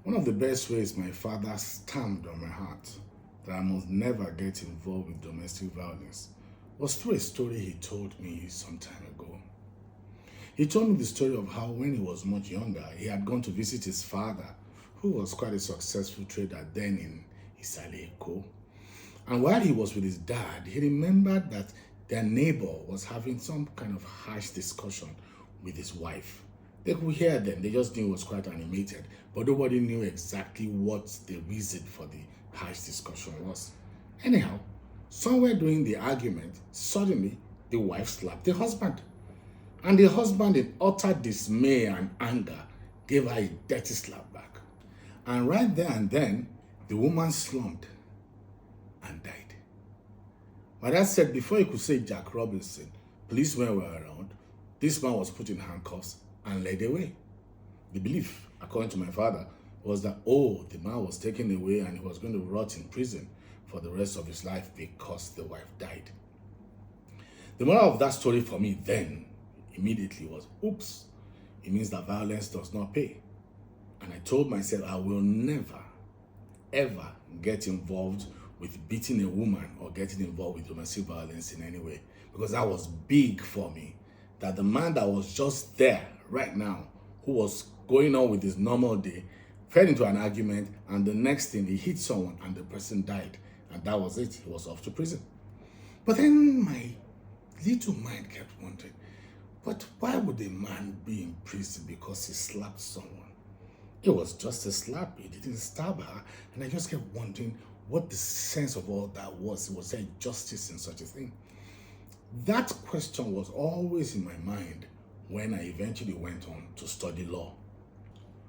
One of the best ways my father stamped on my heart that I must never get involved with domestic violence was through a story he told me some time ago. He told me the story of how, when he was much younger, he had gone to visit his father, who was quite a successful trader then in Isale Eko. And while he was with his dad, he remembered that their neighbor was having some kind of harsh discussion with his wife. They could hear them, they just knew it was quite animated, but nobody knew exactly what the reason for the harsh discussion was. Anyhow, somewhere during the argument, suddenly the wife slapped the husband. And the husband, in utter dismay and anger, gave her a dirty slap back. And right there and then, the woman slumped and died. My dad said before he could say Jack Robinson, policemen were around, this man was put in handcuffs and led away. The belief, according to my father, was that, the man was taken away and he was going to rot in prison for the rest of his life because the wife died. The moral of that story for me then, immediately, was, oops, it means that violence does not pay. And I told myself I will never, ever get involved with beating a woman or getting involved with domestic violence in any way, because that was big for me. That the man that was just there right now, who was going on with his normal day, fell into an argument, and the next thing he hit someone and the person died, and that was it. He was off to prison. But then my little mind kept wondering, but why would a man be in prison because he slapped someone? It was just a slap. He didn't stab her. And I just kept wondering what the sense of all that was. Was there justice in such a thing? That question was always in my mind when I eventually went on to study law.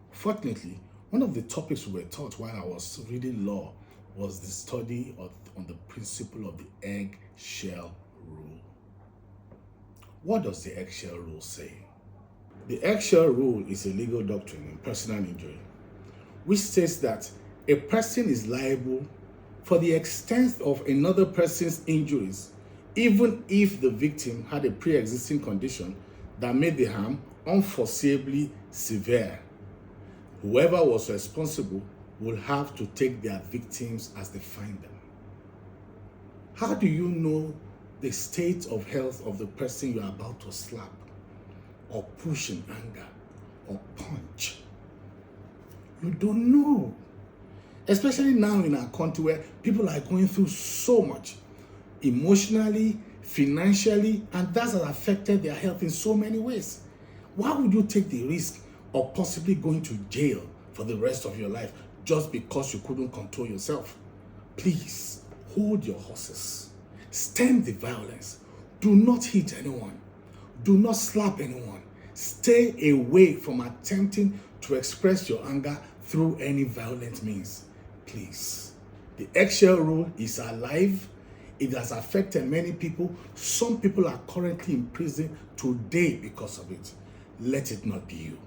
Fortunately, one of the topics we were taught while I was reading law was the study on the principle of the eggshell rule. What does the eggshell rule say? The eggshell rule is a legal doctrine in personal injury, which states that a person is liable for the extent of another person's injuries, even if the victim had a pre-existing condition that made the harm unforeseeably severe. Whoever was responsible will have to take their victims as they find them. How do you know the state of health of the person you are about to slap, or push in anger, or punch? You don't know. Especially now in our country where people are going through so much emotionally, financially, and that has affected their health in so many ways. Why would you take the risk of possibly going to jail for the rest of your life just because you couldn't control yourself? Please, hold your horses. Stem the violence. Do not hit anyone. Do not slap anyone. Stay away from attempting to express your anger through any violent means. Please. The eggshell rule is alive. It has affected many people. Some people are currently in prison today because of it. Let it not be you.